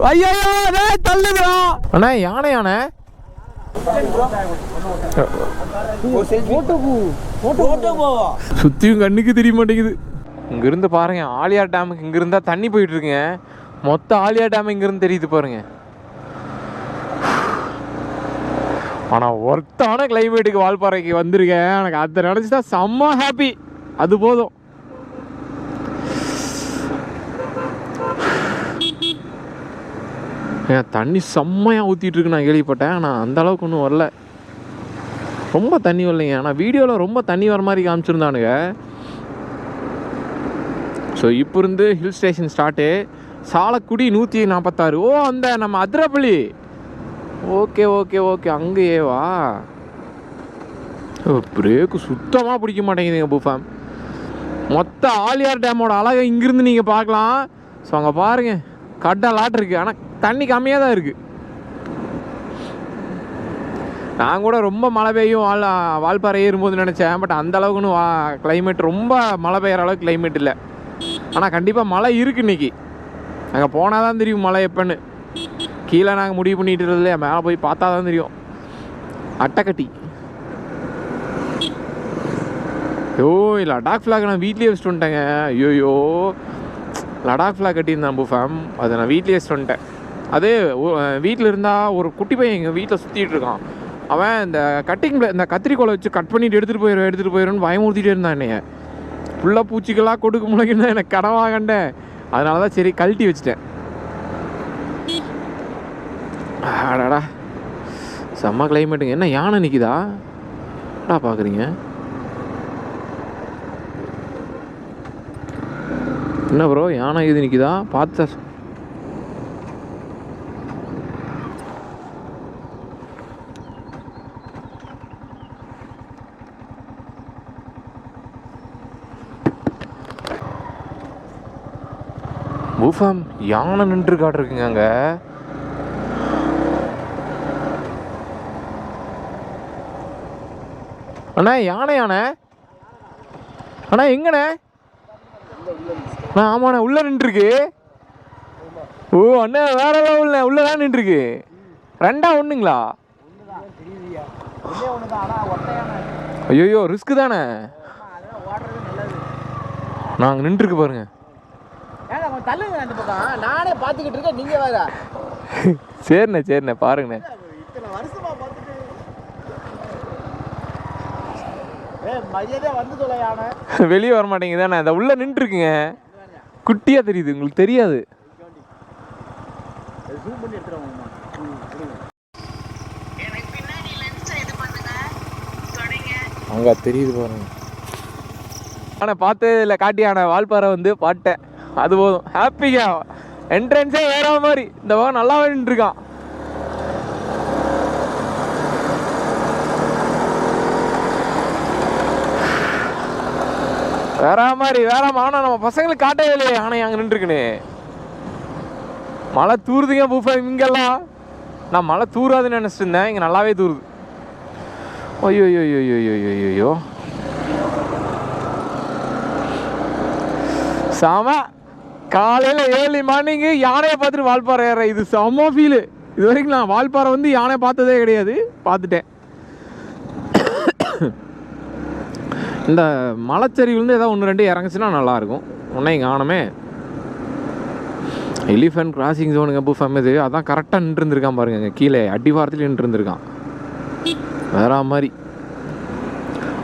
ஐயோ தள்ளுதா அண்ணா யானை யானை சுத்தியும் கண்ணுக்கு தெரிய மாட்டேங்குது. இங்க இருந்து பாருங்க ஆலியார் டேமுக்கு இங்க இருந்தா தண்ணி போயிட்டு இருக்குங்க. மொத்த ஆலியார் டேம் இங்க இருந்து தெரியுது பாருங்க. ஆனா ஒர்த்தான கிளைமேட்டுக்கு வால்பாறைக்கு வந்திருக்கேன். எனக்கு அதை நினைச்சுதான் செம்ம ஹாப்பி. அது போதும். தண்ணி செம்மையாக ஊற்றிட்டு இருக்கு நான் கேள்விப்பட்டேன். ஆனால் அந்த அளவுக்கு ஒன்றும் வரல, ரொம்ப தண்ணி வரலைங்க. ஆனால் வீடியோவில் ரொம்ப தண்ணி வர மாதிரி காமிச்சிருந்தானுங்க. ஸோ இப்போ இருந்து ஹில் ஸ்டேஷன் ஸ்டார்ட்டு. சாலக்குடி 146. ஓ அந்த நம்ம அதிரப்பள்ளி. ஓகே ஓகே ஓகே அங்கேயேவா? பிரேக்கு சுத்தமாக பிடிக்க மாட்டேங்குதுங்க பூஃபாம். மொத்த ஆலியார் டேமோட அழகை இங்கிருந்து நீங்கள் பார்க்கலாம். ஸோ அங்கே பாருங்கள் கடலாட்டு இருக்குது. ஆனால் தண்ணி கம்மியாக தான் இருக்குது. நான் கூட ரொம்ப மழை பெய்யும் வால்பாறை ஏறும்போது நினச்சேன். பட் அந்த அளவுக்குன்னு கிளைமேட் ரொம்ப மழை பெய்கிற அளவுக்கு கிளைமேட் இல்லை. ஆனால் கண்டிப்பாக மழை இருக்குது இன்றைக்கி. அங்கே போனால் தான் தெரியும் மழை எப்போன்னு. கீழே நாங்கள் முடிவு பண்ணிட்டு இருந்ததுல மேலே போய் பார்த்தா தான் தெரியும். அட்டைக்கட்டி லடாக் ஃப்ளாக் நான் வீட்லேயே வச்சுட்டு வந்துட்டேங்க. ஐயோயோ லடாக் ஃப்ளாக் கட்டியிருந்தேன் பூஃபாம். அதை நான் வீட்லேயே வச்சுட்டு வந்துட்டேன். அது வீட்டில் இருந்தால் ஒரு குட்டி பையன் எங்கள் வீட்டில் சுற்றிட்டு இருக்கான். அவன் இந்த இந்த கத்திரிக்கோலை வச்சு கட் பண்ணிட்டு எடுத்துகிட்டு போயிடுன்னு பயமுறுத்திட்டே இருந்தான் என்னைய. ஃபுல்லாக பூச்சிக்கெல்லாம் கொடுக்க முடியுன்னு தான் எனக்கு கனவாக கண்டேன். அதனால தான் சரி கழட்டி வச்சுட்டேன். ஆடாடா செம்ம கிளைமேட்டுங்க. என்ன யானை நிற்கிதா பார்க்குறீங்க? என்ன ப்ரோ யானை இது நிற்கிதா? பார்த்து பூஃபாம் யானை நின்று காட்டுருக்குங்க அங்கே. அண்ணா யானை யானை அண்ணா எங்கண்ணே? ஆமாண்ணா உள்ளே நின்றுருக்கு. ஓ அண்ணா வேற லெவல்ல உள்ளதான் நின்றுருக்கு. 2 ஒன்றுங்களா? ஐயோ ரிஸ்க்கு தானே. நாங்கள் நின்றுருக்கு பாருங்க. நானே பார்த்துக்கிட்டு இருக்கேன். நீங்க வேற சரிண்ணே சரிண்ணே பாருங்கண்ணே. வெளியே வர மாட்டேங்குதானே. அந்த உள்ள நின்று இருக்குங்க. குட்டியா தெரியுது, உங்களுக்கு தெரியாது. அங்க தெரியுது பாருங்க. ஆனால் பார்த்து இல்லை காட்டியான வால்பாறை வந்து பாட்டேன். அது போதும் ஹாப்பிங்க. என்ட்ரன்ஸே வேற மாதிரி. இந்த பக்கம் நல்லா நின்றுருக்கான். வேற மாதிரி வேறாம. ஆனால் நம்ம பசங்களுக்கு காட்டவே இல்லையே ஆனால் அங்கே நின்றுருக்குன்னு. மழை தூருதுங்க பூஃபா இங்கெல்லாம். நான் மழை தூராதுன்னு நினச்சிட்டு இருந்தேன். இங்கே நல்லாவே தூருது. ஐயோ ஐயோ ஐயோ ஐயோ ஐயோ செம. காலையில் ஏர்லி மார்னிங்கு யானையை பார்த்துட்டு வால்பாறை ஏற இது செம்ம ஃபீலு. இது வரைக்கும் நான் வால்பாறை வந்து யானை பார்த்ததே கிடையாது. பார்த்துட்டேன். இந்த மலைச்சரிவுலேருந்து ஏதாவது 1-2 இறங்குச்சுன்னா நல்லாயிருக்கும். ஒன்றே இங்கே ஆனமே எலிஃபென்ட் கிராசிங் ஜோனுங்க பூஃபாம். இது அதான் கரெக்டாக நின்றுருந்துருக்கான் பாருங்க. கீழே அடிவாரத்தில் நின்றுருந்துருக்கான் வேற மாதிரி.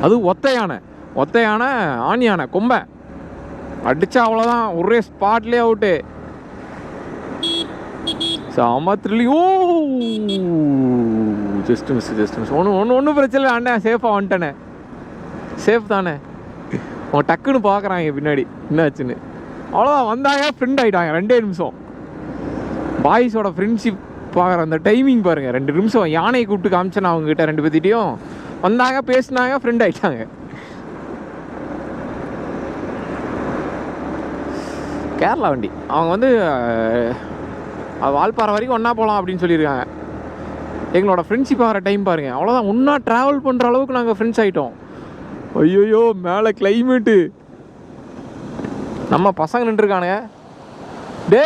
அது ஒத்த யானை ஆண் யானை கொம்பை அடிச்சா அவ்வளோதான். ஒரே ஸ்பாட்லேயே அவுட்டு. சாமத்திரிலையும் ஜஸ்ட் மிஸ். ஒன்றும் பிரச்சனை இல்லை அண்ணே. சேஃபாக வந்துட்டேனே. சேஃப் தானே. அவன் டக்குன்னு பார்க்குறாங்க பின்னாடி என்னாச்சுன்னு. அவ்வளோதான் வந்தாங்க. ஃப்ரெண்ட் ஆகிட்டாங்க 2 நிமிஷம். பாய்ஸோட ஃப்ரெண்ட்ஷிப் பார்க்குற அந்த டைமிங் பாருங்கள். 2 நிமிஷம் யானையை கூப்பிட்டு காமிச்சேன் அவங்ககிட்ட. 2 பேர்த்திட்டையும் வந்தாங்க, பேசினாங்க, ஃப்ரெண்ட் ஆகிட்டாங்க. கேரளா வண்டி. அவங்க வந்து வால்பாறை வரைக்கும் ஒன்றா போகலாம் அப்படின்னு சொல்லியிருக்காங்க. எங்களோட ஃப்ரெண்ட்ஷிப் ஆகிற டைம் பாருங்கள். அவ்வளோதான் ஒன்றா ட்ராவல் பண்ணுற அளவுக்கு நாங்கள் ஃப்ரெண்ட்ஸ் ஆகிட்டோம். ஐயோயோ மேலே கிளைமேட்டு. நம்ம பசங்க நின்றுருக்கானுங்க. டே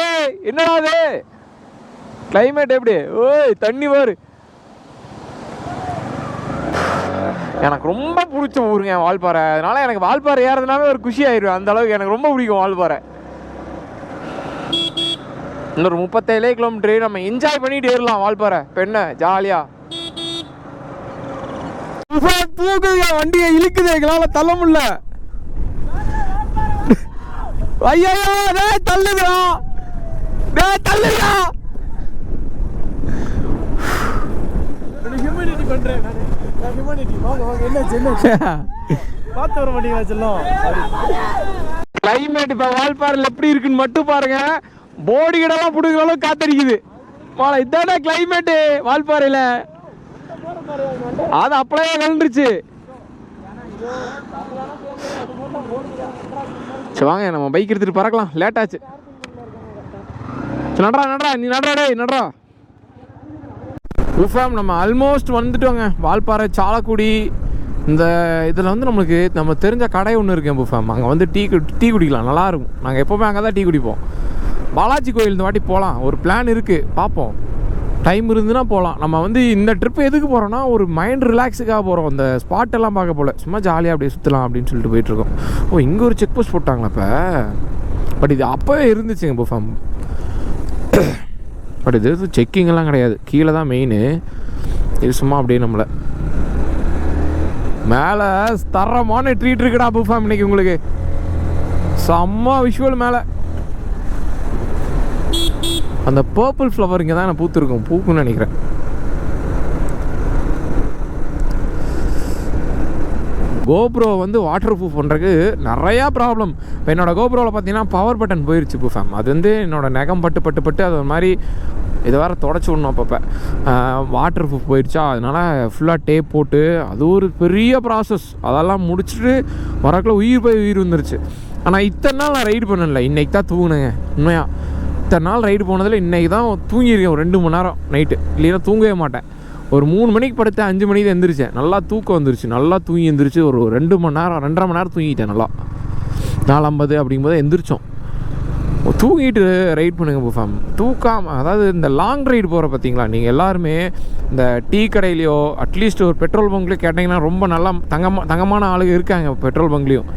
என்னடா அது கிளைமேட் எப்படி? ஓய் தண்ணி பாரு. எனக்கு ரொம்ப பிடிச்ச ஊருங்க வால்பாறை. அதனால எனக்கு வால்பாறை ஏறதுனாவே ஒரு குஷி ஆயிடுவேன். அந்த அளவுக்கு எனக்கு ரொம்ப பிடிக்கும் வால்பாறை. இன்னொரு 37 கிலோமீட்டரு நம்ம என்ஜாய் பண்ணிட்டு ஏறலாம் வால்பாறை. இப்போ என்ன ஜாலியா வண்டியை இழுக்குது, எங்களால் தள்ள முடியல. ஐயோ தள்ளுதா தள்ளுதா. கிளைமேட் இப்ப வால்பாறையில் எப்படி இருக்குன்னு மட்டும் பாருங்க. போடி கிடலாம் புடுங்கிற அளவுக்கு காத்தடிக்குது. இதான கிளைமேட்டு வால்பாறையில. அது அப்படியே கலந்துருச்சு. சரி வாங்க நம்ம பைக் எடுத்துட்டு பறக்கலாம். லேட் ஆச்சு. நடரா நடரா நீ நடரா டே நடரா. குஃபாம் நம்ம ஆல்மோஸ்ட் வந்துட்டோங்க. வால்பாறை சாலக்குடி இந்த இதில் வந்து நம்ம தெரிஞ்ச கடை ஒன்று இருக்கேன் புஃபாம். அங்கே வந்து டீ குடிக்கலாம், நல்லாயிருக்கும். நாங்கள் எப்போவுமே அங்கே தான் டீ குடிப்போம். பாலாஜி கோயில் இந்த வாட்டி போகலாம் ஒரு பிளான் இருக்குது, பார்ப்போம். டைம் இருந்துன்னா போகலாம். நம்ம வந்து இந்த ட்ரிப்பு எதுக்கு போகிறோன்னா ஒரு மைண்ட் ரிலாக்ஸுக்காக போகிறோம். அந்த ஸ்பாட்டெல்லாம் பார்க்க போகல, சும்மா ஜாலியாக அப்படியே சுற்றலாம் அப்படின்னு சொல்லிட்டு போயிட்டுருக்கோம். ஓ இங்கே ஒரு செக் போஸ்ட் போட்டாங்களா இப்போ? பட் இது அப்போவே இருந்துச்சுங்க புஃபாம். பட் இது செக்கிங்கெல்லாம் கிடையாது, கீழே தான் மெயின். இது சும்மா அப்படியே நம்மளை மேலே தரமான ட்ரீட் இருக்குடா புஃபாம் இன்னைக்கு உங்களுக்கு. செம்ம விஷுவல் மேலே. அந்த பர்பிள் ஃப்ளவர் இங்கே தான் நான் பூத்துருக்கும், பூக்குன்னு நினைக்கிறேன். கோப்ரோ வந்து வாட்டர் ப்ரூஃப் பண்ணுறதுக்கு நிறையா ப்ராப்ளம். இப்போ என்னோடய கோப்ரோவில் பார்த்தீங்கன்னா பவர் பட்டன் போயிடுச்சு புஃபாம். அது வந்து என்னோடய நகம் பட்டு அது ஒரு மாதிரி இதை வேறு தொடச்சி விடணும் அப்பப்போ. வாட்டர் ப்ரூஃப் போயிடுச்சா, அதனால் ஃபுல்லாக டேப் போட்டு அது ஒரு பெரிய ப்ராசஸ். அதெல்லாம் முடிச்சுட்டு வரக்குள்ள உயிர் வந்துருச்சு. ஆனால் இத்தனை நாள் நான் ரைடு பண்ணல, இன்றைக்கி தான் தூங்கினேங்க உண்மையாக. இத்தனை நாள் ரைடு போனதில் இன்றைக்கி தான் தூங்கியிருக்கேன் ஒரு 2 மணி நேரம் நைட்டு. இல்லைன்னா தூங்கவே மாட்டேன். ஒரு 3 மணிக்கு படுத்தேன், 5 மணிக்கு தான் எந்திரிச்சேன். நல்லா தூக்கம் வந்துருச்சு, நல்லா தூங்கி எந்திரிச்சு ஒரு 2 மணி நேரம் 2.5 மணி நேரம் தூங்கிட்டேன். நல்லா 4:50 அப்படிங்கும்போது எந்திரிச்சோம். தூங்கிட்டு ரைட் பண்ணுங்க புஃபாம். தூக்காமல், அதாவது இந்த லாங் ரைடு போகிற பார்த்தீங்களா நீங்கள் எல்லாருமே, இந்த டீ கடையிலையோ அட்லீஸ்ட் ஒரு பெட்ரோல் பங்க்லேயோ கேட்டிங்கன்னா ரொம்ப நல்லா தங்கமான ஆளுங்க இருக்காங்க பெட்ரோல் பங்க்லேயும்.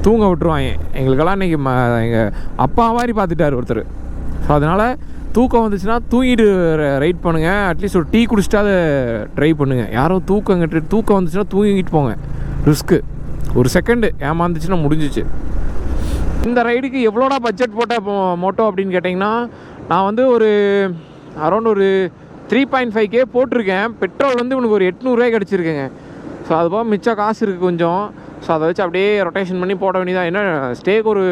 தூங்க விட்டுருவாங்க. எங்களுக்கெல்லாம் இன்றைக்கி எங்கள் அப்பா மாதிரி பார்த்துட்டார் ஒருத்தர். ஸோ அதனால் தூக்கம் வந்துச்சுன்னா தூங்கிட்டு ரைட் பண்ணுங்கள். அட்லீஸ்ட் ஒரு டீ குடிச்சிட்டு அதை ட்ரைவ் பண்ணுங்கள். யாரும் தூக்கம் வந்துச்சுன்னா தூங்கிட்டு போங்க. ரிஸ்க்கு ஒரு செகண்டு ஏமாந்துச்சுன்னா முடிஞ்சிச்சு. இந்த ரைடுக்கு எவ்வளோடா பட்ஜெட் போட்ட மோட்டோ அப்படின்னு கேட்டிங்கன்னா, நான் வந்து ஒரு அரௌண்ட் ஒரு 3.5K போட்டிருக்கேன். பெட்ரோல் வந்து உனக்கு ஒரு 800 கிடச்சிருக்கேங்க. ஸோ அது போக மிச்சம் காசு இருக்குது கொஞ்சம். ஸோ அதை வச்சு அப்படியே ரொட்டேஷன் பண்ணி போட வேண்டியதான். ஏன்னா ஸ்டேக்கு ஒரு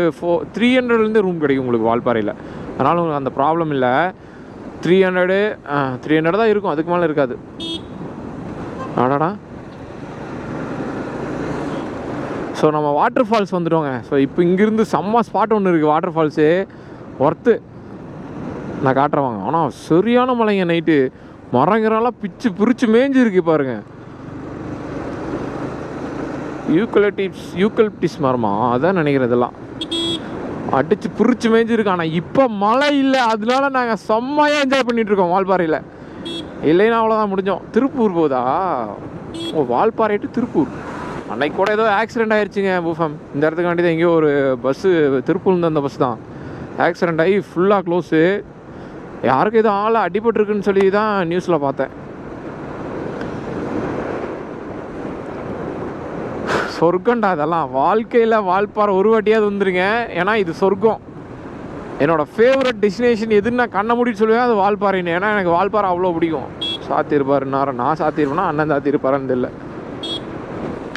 300 ரூம் கிடைக்கும் உங்களுக்கு வால்பாறையில். அதனால் உங்களுக்கு அந்த ப்ராப்ளம் இல்லை. 300 தான் இருக்கும், அதுக்கு மேலே இருக்காது. ஆடாடா. ஸோ நம்ம வாட்டர் ஃபால்ஸ் வந்துட்டோங்க. ஸோ இப்போ இங்கேருந்து செம்ம ஸ்பாட் ஒன்று இருக்குது, வாட்டர் ஃபால்ஸு ஒர்த்து. நான் காட்டுறவாங்க. ஆனால் சரியான மலைங்க நைட்டு. மரங்கிறலாம் பிரித்து மேய்ஞ்சிருக்கு பாருங்கள். யூக்கலிப்டிஸ் மரமா அதான் நினைக்கிறேன். இதெல்லாம் அடித்து பிரித்து மேய்ஞ்சிருக்கு. ஆனால் இப்போ மழை இல்லை, அதனால நாங்கள் செம்மையாக என்ஜாய் பண்ணிகிட்ருக்கோம் வால்பாறையில். இல்லைன்னா அவ்வளோதான் முடிஞ்சோம். திருப்பூர் போதா? ஓ வால்பாறை டு திருப்பூர். அன்னைக்கு கூட ஏதோ ஆக்சிடெண்ட் ஆகிடுச்சிங்க புஃபாம். இந்த இடத்துக்கு வேண்டியது எங்கேயோ ஒரு பஸ்ஸு திருப்பூர்லேருந்து அந்த பஸ் தான் ஆக்சிடெண்ட் ஆகி ஃபுல்லாக க்ளோஸு. யாருக்கும் எதுவும் ஆளை அடிபட்டுருக்குன்னு சொல்லி தான் நியூஸில் பார்த்தேன். சொர்க்கண்டா அதெல்லாம். வாழ்க்கையில் வால்பாறை ஒரு வாட்டியாவது வந்துருங்க. ஏன்னா இது சொர்க்கம். என்னோடய ஃபேவரட் டெஸ்டினேஷன் எதுன்னு நான் கண்ண மூடிட்டு சொல்லுவேன், அது வால்பாறைன்னு. ஏன்னா எனக்கு வால்பாறை அவ்வளோ பிடிக்கும். சாத்தியிருப்பாருன்னார நான் சாத்தியிருப்பேன்னா அண்ணன் சாத்தியிருப்பாருன்னு தெரியல.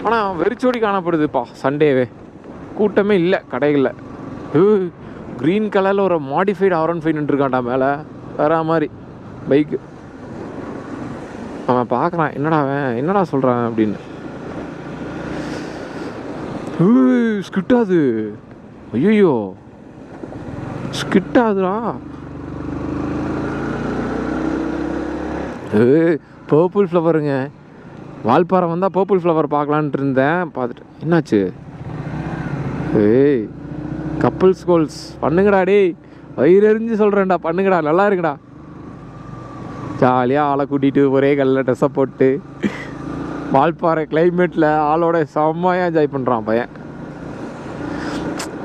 ஆனால் வெறிச்சோடி காணப்படுதுப்பா சண்டேவே. கூட்டமே இல்லை கடைகளில். க்ரீன் கலரில் ஒரு மாடிஃபைடு R15 நின்றுருக்காண்டா மேலே வேற மாதிரி பைக்கு. அவன் பார்க்குறான், என்னடா சொல்கிறான் அப்படின்னு. ஸ்கிட்டாது. ஐயோ ஸ்கிட்டாதுடா. பர்பிள் ஃப்ளவருங்க. வால்பாறை வந்தால் பர்பிள் ஃப்ளவர் பார்க்கலான்ட்டு இருந்தேன். பார்த்துட்டு என்னாச்சு? கப்புள்ஸ் கோல்ஸ் பண்ணுங்கடா டே. வயிறு எறிஞ்சு சொல்கிறேன்டா, பண்ணுங்கடா, நல்லா இருக்குடா. ஜாலியாக ஆளை கூட்டிகிட்டு ஒரே கல்லில் ட்ரெஸ்ஸை போட்டு வால்பாறை கிளைமேட்டில் ஆளோட செம்மையாக என்ஜாய் பண்ணுறான் பையன்.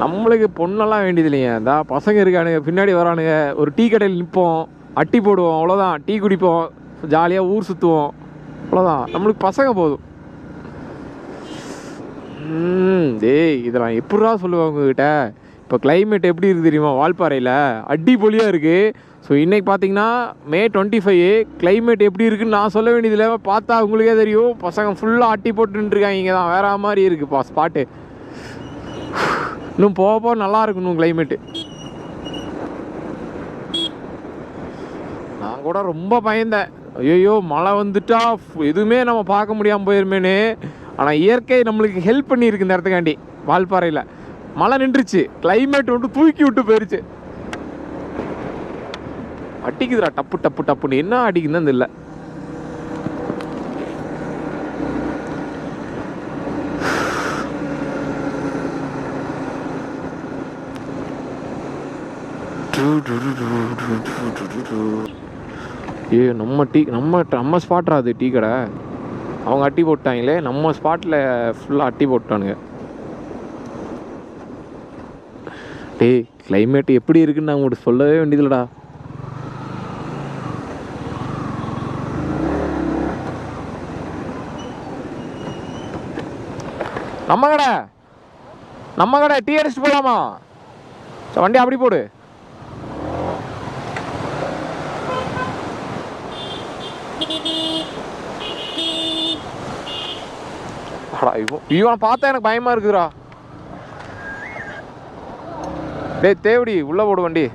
நம்மளுக்கு பொண்ணெல்லாம் வேண்டியது இல்லைங்க. இந்த பசங்க இருக்கானுங்க பின்னாடி வரானுங்க, ஒரு டீ கடையில் நிற்போம், அட்டி போடுவோம், அவ்வளோதான். டீ குடிப்போம், ஜாலியாக ஊர் சுற்றுவோம், அவ்வளோதான். நம்மளுக்கு பசங்க போதும். டேய் இதெல்லாம் எப்படா சொல்லுவாங்க உங்ககிட்ட. இப்போ கிளைமேட் எப்படி இருக்குது தெரியுமா வால்பாறையில்? அடிப்பொலியாக இருக்குது. ஸோ இன்றைக்கி பார்த்தீங்கன்னா May 25 கிளைமேட் எப்படி இருக்குதுன்னு நான் சொல்ல வேண்டியதில்லை, பார்த்தா உங்களுக்கே தெரியும். பசங்க ஃபுல்லாக அட்டி போட்டுருக்காங்க. இங்கே தான் வேறு மாதிரி இருக்குப்பா ஸ்பாட்டு. இன்னும் போக போக நல்லா இருக்கணும் கிளைமேட்டு. நான் கூட ரொம்ப பயந்தேன், ஐயோ மழை வந்துட்டா எதுவுமே நம்ம பார்க்க முடியாமல் போயிருமேனு. ஆனால் இயற்கை நம்மளுக்கு ஹெல்ப் பண்ணியிருக்கு இந்த இடத்துக்காண்டி. வால்பாறையில் மழை நின்றுச்சு, கிளைமேட் வந்து தூக்கி விட்டு போயிடுச்சு. அடிக்குதுடா டப்பு டப்பு டப்புன்னு, என்ன அடிக்குதுன்னு இல்லை. நம்ம ஸ்பாட்ரா அது டீ கடை. அவங்க அட்டி போட்டாங்களே, நம்ம ஸ்பாட்டில் ஃபுல்லாக அட்டி போட்டானுங்க. டேய் கிளைமேட் எப்படி இருக்குன்னு நான் உங்கள்கிட்ட சொல்லவே வேண்டியதில்லடா. நம்ம கடை டீ அடிச்சுட்டு போகலாமா? வண்டி அப்படி போடு. இவனை பார்த்தா எனக்கு பயமா இருக்குதுடா. டேய் தேவடி உள்ள போடு வண்டி.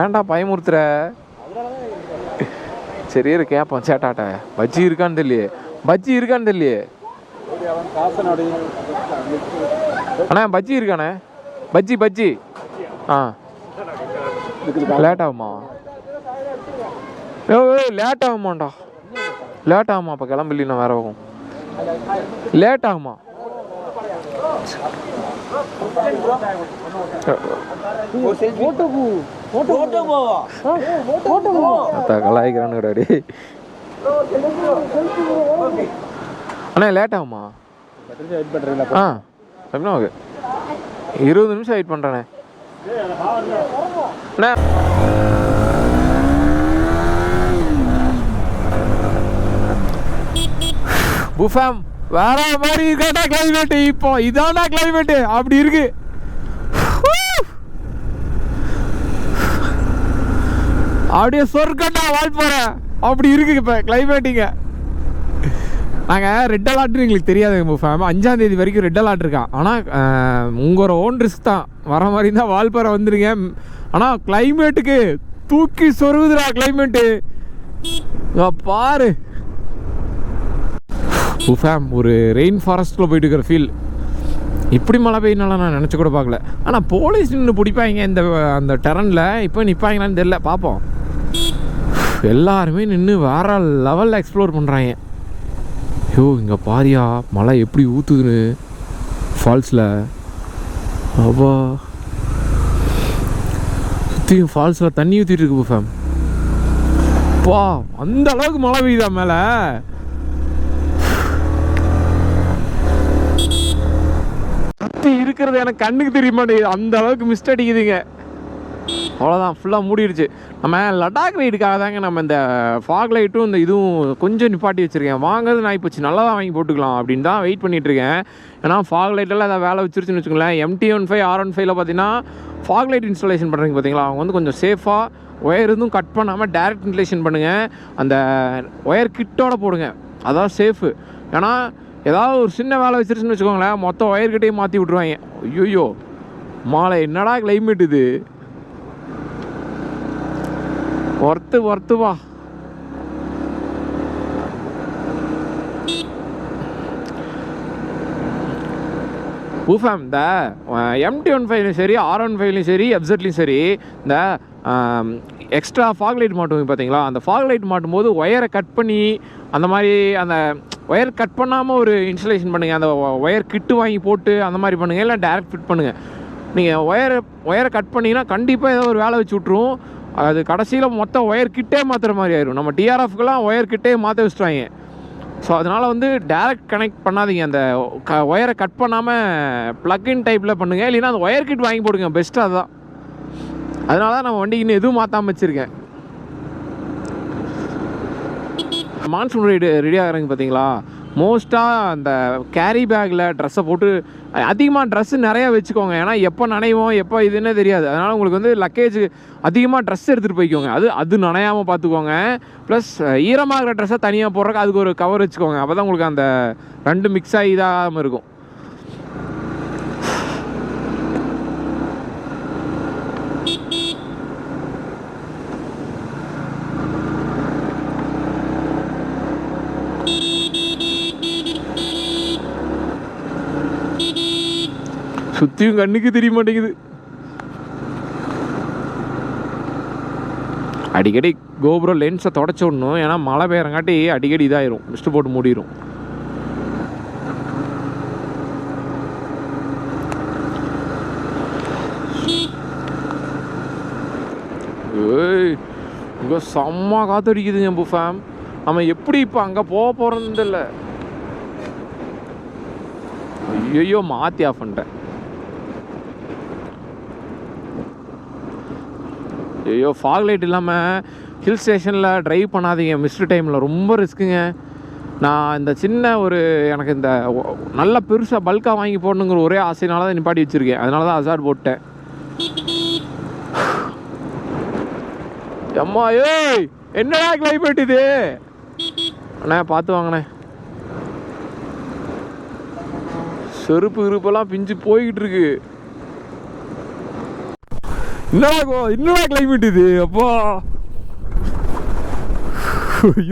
ஏன்டா பயமுறுத்துற? சரி இரு கேட்பான் சேட்டாட்ட. பஜ்ஜி இருக்கான்னு தெரியலையே. அண்ணா பஜ்ஜி இருக்காண்ணே? பஜ்ஜி ஆ லேட் ஆகுமா? லேட் ஆகுமாண்டா? லேட் ஆகுமா? அப்போ கிளம்பில்லைன்னா வேற ஆகும். லேட் ஆகுமா? கலாய்க்கிறானுடாடி. அண்ணா லேட் ஆகுமா? ஆ எப்படின்னா ஓகே 20 நிமிஷம் வெயிட் பண்ணுறேண்ணே. அண்ணா புஃபம் வேற மாதிரி இருக்காடா கிளைமேட்டு. இப்போ இதான்டா கிளைமேட்டு, அப்படி இருக்கு. அப்படியே சொர்க்கண்டா வால்பாறை, அப்படி இருக்கு இப்போ கிளைமேட்டிங்க. நாங்கள் ரெட் அலர்ட்னு எங்களுக்கு தெரியாது புஃபம். 5ஆம் தேதி வரைக்கும் ரெட் அலர்ட் இருக்கான். ஆனால் உங்களோட ஓன் ரிஸ்க் தான். வர மாதிரி இருந்தால் வால்பாறை வந்துடுங்க. ஆனால் கிளைமேட்டுக்கு தூக்கி சொருகுதுடா கிளைமேட்டு. பாரு புஃபேம், ஒரு ரெயின் ஃபாரஸ்ட்டில் போயிட்டு இருக்கிற ஃபீல். இப்படி மழை பெய்யனால நான் நினச்சி கூட பார்க்கல. ஆனால் போலீஸ் நின்று பிடிப்பாங்க அந்த டெரனில். இப்போ நிற்பாங்களான்னு தெரில, பார்ப்போம். எல்லாருமே நின்று வேற லெவலில் எக்ஸ்ப்ளோர் பண்ணுறாங்க. ஐயோ இங்கே பாரியா மழை எப்படி ஊற்றுதுன்னு ஃபால்ஸில். அப்பா சுற்றியும் ஃபால்ஸில் தண்ணி ஊற்றிட்டு இருக்கு புஃபேம். அப்பா அந்த அளவுக்கு மழை பெய்யுதா மேலே? சுற்றி இருக்கிறது எனக்கு கண்ணுக்கு தெரிய மாட்டேங்குது, அந்த அளவுக்கு மிஸ்ட் அடிக்குதுங்க. அவ்வளோதான், ஃபுல்லாக மூடிடுச்சு. நம்ம லடாக் ரைடுக்காக தாங்க நம்ம இந்த ஃபாக் லைட்டும் இந்த இதுவும் கொஞ்சம் நிப்பாட்டி வச்சுருக்கேன். வாங்கிறது நான் இப்போ நல்லா தான் வாங்கி போட்டுக்கலாம் அப்படின்னு தான் வெயிட் பண்ணிகிட்ருக்கேன். ஏன்னா ஃபாக் லைட்டெல்லாம் எதாவது வேலை வச்சிருச்சுன்னு வச்சுக்கோங்களேன். MT-15 R15 பார்த்தீங்கன்னா ஃபாக் லைட் இன்ஸ்டாலேஷன் பண்ணுறீங்க பார்த்தீங்களா, அவங்க வந்து கொஞ்சம் சேஃபாக ஒயர் எதுவும் கட் பண்ணாமல் டேரெக்ட் இன்ஸ்டாலேஷன் பண்ணுங்கள். அந்த ஒயர் கிட்டோட போடுங்க, அதான் சேஃபு. ஏன்னா ஏதாவது ஒரு சின்ன வேலை வச்சிருச்சுன்னு வச்சுக்கோங்களேன், மொத்தம் ஒயர்கிட்டையும் மாற்றி விட்ருவாங்க. ஐயோ மாலை என்னடா கிளைமேட் இது, ஒர்த்துவா. ஊஃபேம் இந்த MT-15லையும் சரி R15லையும் சரி FZ-லையும் சரி இந்த எக்ஸ்ட்ரா ஃபாக் லைட் மாட்டுவீங்க பார்த்தீங்களா, அந்த ஃபாக் லைட் மாட்டும் போது ஒயரை கட் பண்ணி அந்த மாதிரி அந்த ஒயர் கட் பண்ணாமல் ஒரு இன்ஸ்டலேஷன் பண்ணுங்கள். அந்த ஒயர் கிட்டு வாங்கி போட்டு அந்த மாதிரி பண்ணுங்கள், இல்லை டேரெக்ட் ஃபிட் பண்ணுங்கள். நீங்கள் ஒயரை கட் பண்ணிங்கன்னா கண்டிப்பாக ஏதோ ஒரு வேலை வச்சு விட்ருவோம். அது கடைசியில் மொத்தம் ஒயர் கிட்டே மாற்றுற மாதிரி ஆயிரும். நம்ம டிஆர்எஃப்க்கெல்லாம் ஒயர் கிட்டே மாற்ற வச்சுட்டாங்க. ஸோ அதனால் வந்து டேரெக்ட் கனெக்ட் பண்ணாதீங்க. அந்த ஒயரை கட் பண்ணாமல் ப்ளக்இன் டைப்பில் பண்ணுங்கள், இல்லைன்னா அந்த ஒயர் கிட் வாங்கி போடுங்க, பெஸ்ட்டு அதுதான். அதனால தான் நம்ம வண்டிக்கு இன்னும் எதுவும் மாற்றாமல் வச்சுருக்கேன். மான்சூன் ரெடி ஆகிறாங்க பார்த்தீங்களா, மோஸ்ட்டாக அந்த கேரி பேக்கில் ட்ரெஸ்ஸை போட்டு அதிகமாக ட்ரெஸ்ஸு நிறையா வச்சுக்கோங்க. ஏன்னா எப்போ நனைவோம் எப்போ இதுன்னே தெரியாது. அதனால் உங்களுக்கு வந்து லக்கேஜ் அதிகமாக ட்ரெஸ் எடுத்துகிட்டு போய்க்கோங்க. அது நனையாமல் பார்த்துக்கோங்க. ப்ளஸ் ஈரமாகிற ட்ரெஸ்ஸை தனியாக போடுறக்கு அதுக்கு ஒரு கவர் வச்சுக்கோங்க. அப்போ தான் உங்களுக்கு அந்த ரெண்டு மிக்ஸ் ஆகி இதாகாமல் இருக்கும். சுற்றியும் கண்ணுக்கு தெரிய மாட்டேங்குது. அடிக்கடி கோபுரம் லென்ஸை தொடச்சி விடணும். ஏன்னா மழை பெய்யறங்காட்டி அடிக்கடி இதாயிரும், மிஸ்ட் போட்டு மூடிடும். ஏய், இங்கே செம்ம காத்தடிக்குதுங்க புஃபேம். நம்ம எப்படி இப்போ அங்கே போக போகிறோன்னு இல்லை. ஐயோ, மாற்றி ஆஃப் பண்ணிட்டேன். ஐயோ, ஃபாக் லைட் இல்லாமல் ஹில் ஸ்டேஷனில் ட்ரைவ் பண்ணாதீங்க மிஸ்ட் டைமில், ரொம்ப ரிஸ்க்குங்க. நான் இந்த சின்ன ஒரு எனக்கு இந்த நல்ல பெருசாக பல்காக வாங்கி போடணுங்கிற ஒரே ஆசையினால தான் நிப்பாட்டி வச்சுருக்கேன். அதனால தான் அசார்ட் போட்டேன். அம்மா ஏய், என்னடா கிளைமேட் இது அண்ணா, பார்த்து வாங்கண்ணே. செருப்பு இருப்பெல்லாம் பிஞ்சு போய்கிட்டு இருக்கு. என்னடா கிளைமேட் இது அப்பா.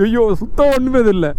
ஐயோ, சுத்தம் ஒன்றுமே இல்லை.